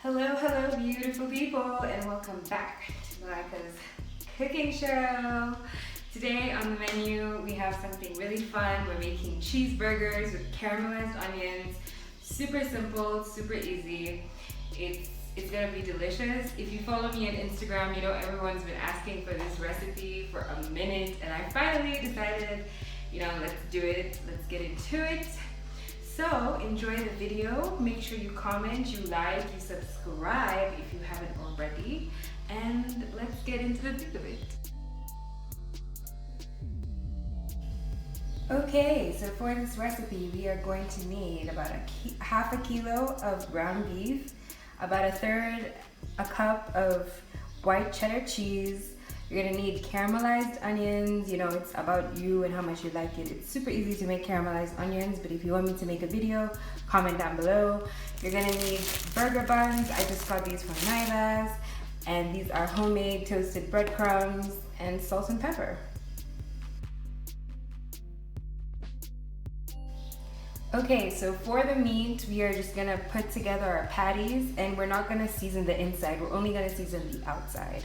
Hello, beautiful people, and welcome back to Malaika's cooking show. Today on the menu, we have something really fun. We're making cheeseburgers with caramelized onions. Super simple, super easy. It's gonna be delicious. If you follow me on Instagram, you know everyone's been asking for this recipe for a minute, and I finally decided, let's do it. Let's get into it. So enjoy the video, make sure you comment, you like, you subscribe if you haven't already, and let's get into the thick of it. Okay, so for this recipe we are going to need about half a kilo of ground beef, about a cup of white cheddar cheese. You're gonna need caramelized onions. It's about you and how much you like it. It's super easy to make caramelized onions, but if you want me to make a video, comment down below. You're gonna need burger buns. I just got these from Nyla's, and these are homemade toasted breadcrumbs, and salt and pepper. Okay, so for the meat, we are just gonna put together our patties, and we're not gonna season the inside, we're only gonna season the outside.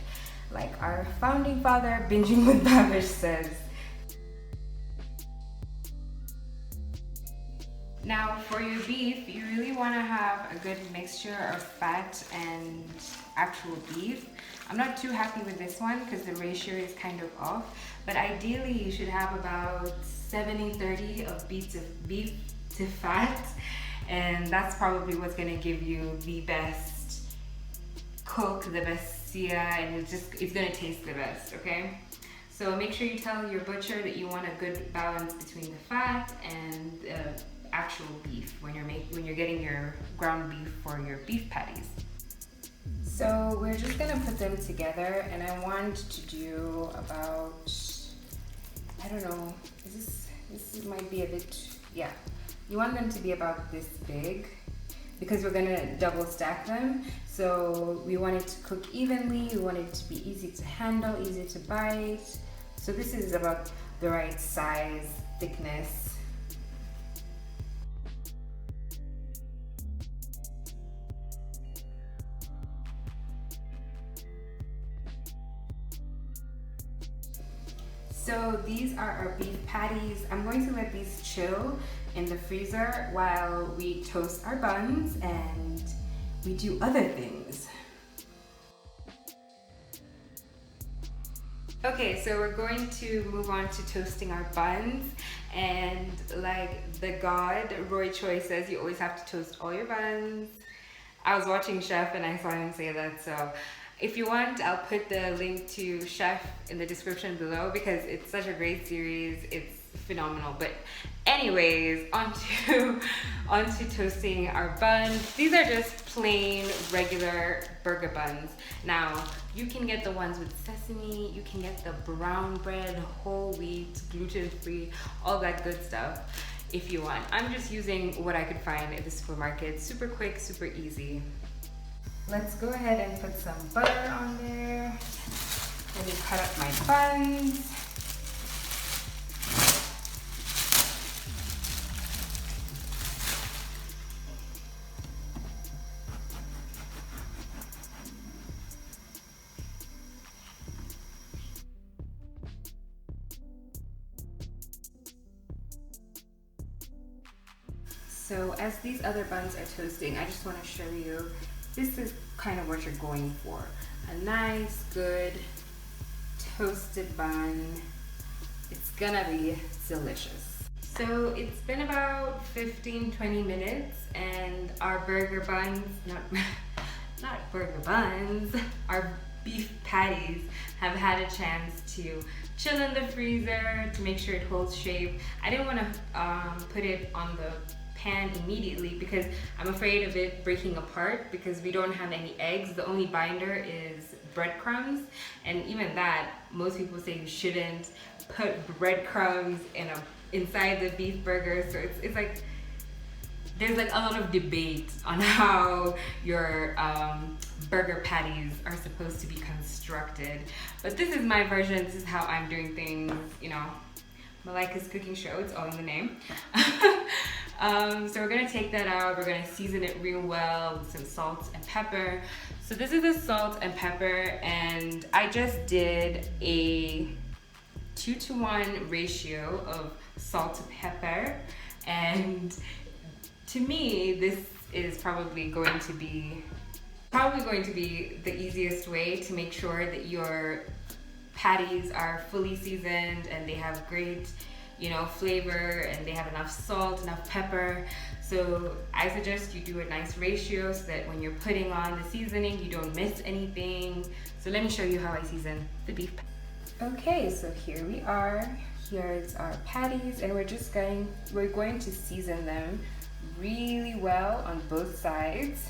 Like our founding father, Binging with Babish, says. Now for your beef, you really want to have a good mixture of fat and actual beef. I'm not too happy with this one because the ratio is kind of off, but ideally you should have about 70-30 of beef to fat, and that's probably what's going to give you the best cook, the best and it's gonna taste the best, okay? So make sure you tell your butcher that you want a good balance between the fat and actual beef when you're getting your ground beef for your beef patties. So we're just gonna put them together, and I want to do about, I don't know, this might be a bit, yeah. You want them to be about this big, because we're gonna double stack them. So we want it to cook evenly, we want it to be easy to handle, easy to bite. So this is about the right size, thickness. So these are our beef patties. I'm going to let these chill in the freezer while we toast our buns and we do other things. Okay, so we're going to move on to toasting our buns, and like the god Roy Choi says, you always have to toast all your buns. I was watching Chef and I saw him say that, so if you want, I'll put the link to Chef in the description below because it's such a great series. It's phenomenal. But anyways, onto toasting our buns. These are just plain regular burger buns. Now you can get the ones with sesame, you can get the brown bread, whole wheat, gluten-free, all that good stuff if you want. I'm just using what I could find at the supermarket. Super quick, super easy. Let's go ahead and put some butter on there. Let me cut up my buns. So as these other buns are toasting, I just want to show you, this is kind of what you're going for. A nice, good, toasted bun. It's gonna be delicious. So it's been about 15-20 minutes and our burger buns, not burger buns, our beef patties have had a chance to chill in the freezer to make sure it holds shape. I didn't want to put it on the pan immediately because I'm afraid of it breaking apart because we don't have any eggs. The only binder is breadcrumbs, and even that, most people say you shouldn't put breadcrumbs inside the beef burger. So it's like there's like a lot of debate on how your burger patties are supposed to be constructed, but this is my version. This is how I'm doing things, Malaika's cooking show, it's all in the name. So we're gonna take that out. We're gonna season it real well with some salt and pepper. So this is the salt and pepper, and I just did a 2-to-1 ratio of salt to pepper, and to me this is probably going to be the easiest way to make sure that your patties are fully seasoned and they have great, you know, flavor, and they have enough salt, enough pepper. So I suggest you do a nice ratio so that when you're putting on the seasoning, you don't miss anything. So let me show you how I season the beef. Okay, so here we are. Here's our patties, and we're going to season them really well on both sides.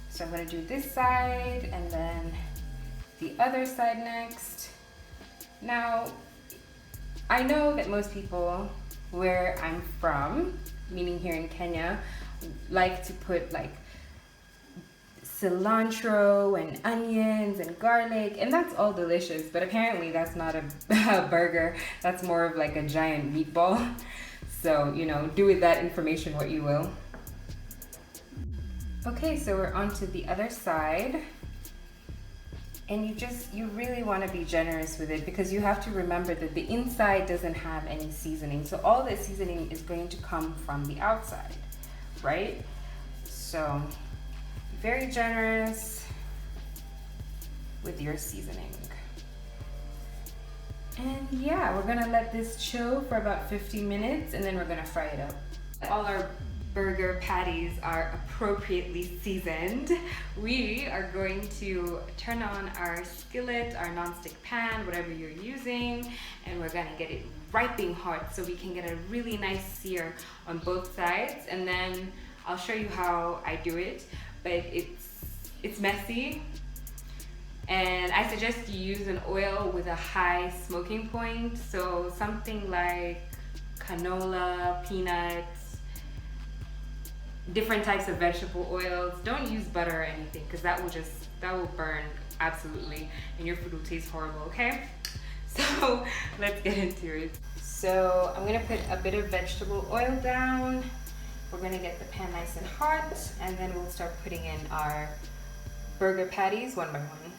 So I'm going to do this side and then the other side next. Now, I know that most people where I'm from, meaning here in Kenya, like to put like cilantro and onions and garlic, and that's all delicious, but apparently that's not a burger. That's more of like a giant meatball. So, you know, do with that information what you will. Okay, so we're on to the other side, and you really want to be generous with it, because you have to remember that the inside doesn't have any seasoning. So all the seasoning is going to come from the outside, right? So very generous with your seasoning. And yeah, we're gonna let this chill for about 15 minutes, and then we're gonna fry it up. All our burger patties are appropriately seasoned. We are going to turn on our skillet, our nonstick pan, whatever you're using, and we're gonna get it piping hot so we can get a really nice sear on both sides. And then I'll show you how I do it, but it's messy, and I suggest you use an oil with a high smoking point. So something like canola, peanuts, different types of vegetable oils. Don't use butter or anything, because that will burn absolutely, and your food will taste horrible, okay? So let's get into it. So I'm gonna put a bit of vegetable oil down. We're gonna get the pan nice and hot, and then we'll start putting in our burger patties one by one.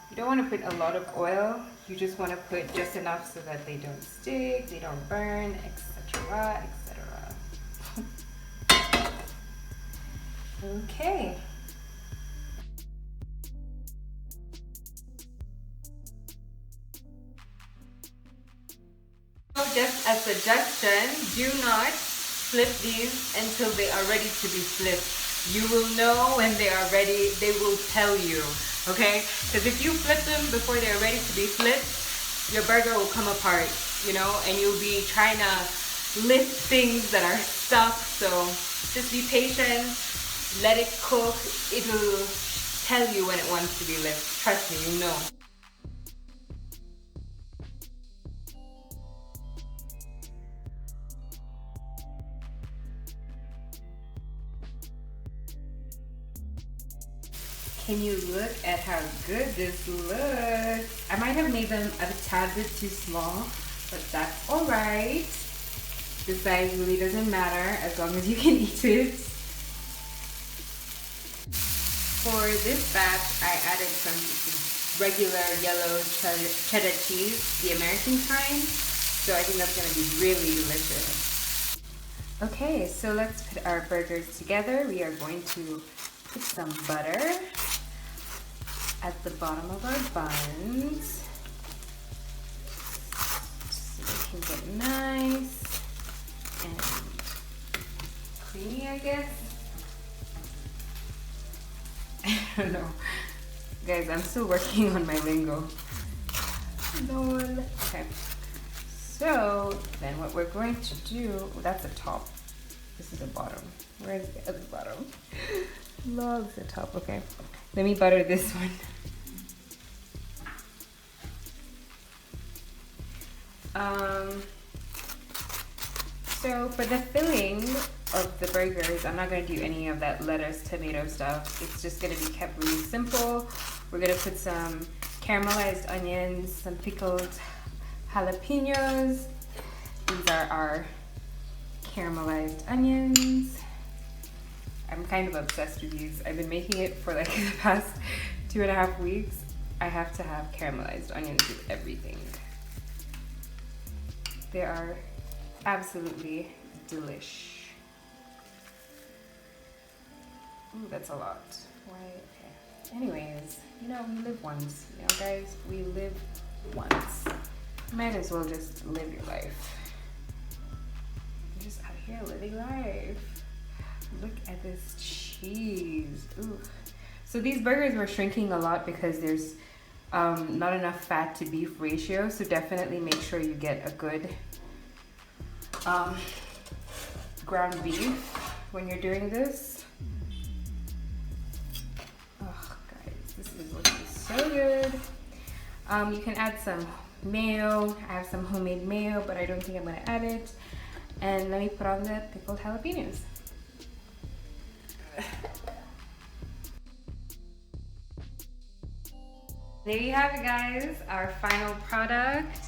You don't want to put a lot of oil. You just want to put just enough so that they don't stick, they don't burn, etc., etc. Okay. So just a suggestion, do not flip these until they are ready to be flipped. You will know when they are ready. They will tell you, okay? Because if you flip them before they're ready to be flipped, your burger will come apart, you know, and you'll be trying to lift things that are stuck. So just be patient, let it cook. It'll tell you when it wants to be lifted. Trust me, you know. Can you look at how good this looks? I might have made them a tad bit too small, but that's all right. The size really doesn't matter as long as you can eat it. For this batch, I added some regular yellow cheddar cheese, the American kind. So I think that's gonna be really delicious. Okay, so let's put our burgers together. We are going to put some butter at the bottom of our buns so they can get nice and creamy, I guess. I don't know. Guys, I'm still working on my lingo. Lol. Okay. So then what we're going to do, that's the top. This is the bottom. Where's the other bottom? Lol, it's the top. Okay. Let me butter this one. So for the filling of the burgers, I'm not going to do any of that lettuce, tomato stuff. It's just going to be kept really simple. We're going to put some caramelized onions, some pickled jalapenos, These are our caramelized onions. I'm kind of obsessed with these. I've been making it for like the past 2.5 weeks. I have to have caramelized onions with everything. They are absolutely delish. Ooh, that's a lot. Why? Okay. Anyways, you know, we live once. You know, guys, we live once. Might as well just live your life. You're just out here living life. Look at this cheese. Ooh. So these burgers were shrinking a lot because there's not enough fat to beef ratio. So definitely make sure you get a good ground beef when you're doing this. This is looking so good. You can add some mayo. I have some homemade mayo, but I don't think I'm gonna add it. And let me put on the pickled jalapenos. There you have it, guys. Our final product,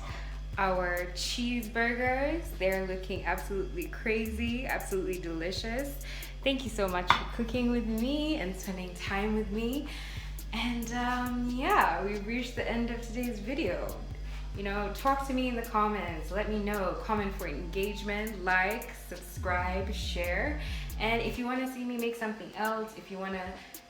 our cheeseburgers. They're looking absolutely crazy, absolutely delicious. Thank you so much for cooking with me and spending time with me. And yeah, we've reached the end of today's video. You know, talk to me in the comments. Let me know. Comment for engagement, like, subscribe, share. And if you want to see me make something else, if you want to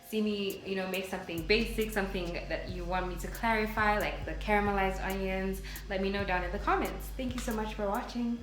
see me, you know, make something basic, something that you want me to clarify, like the caramelized onions, let me know down in the comments. Thank you so much for watching.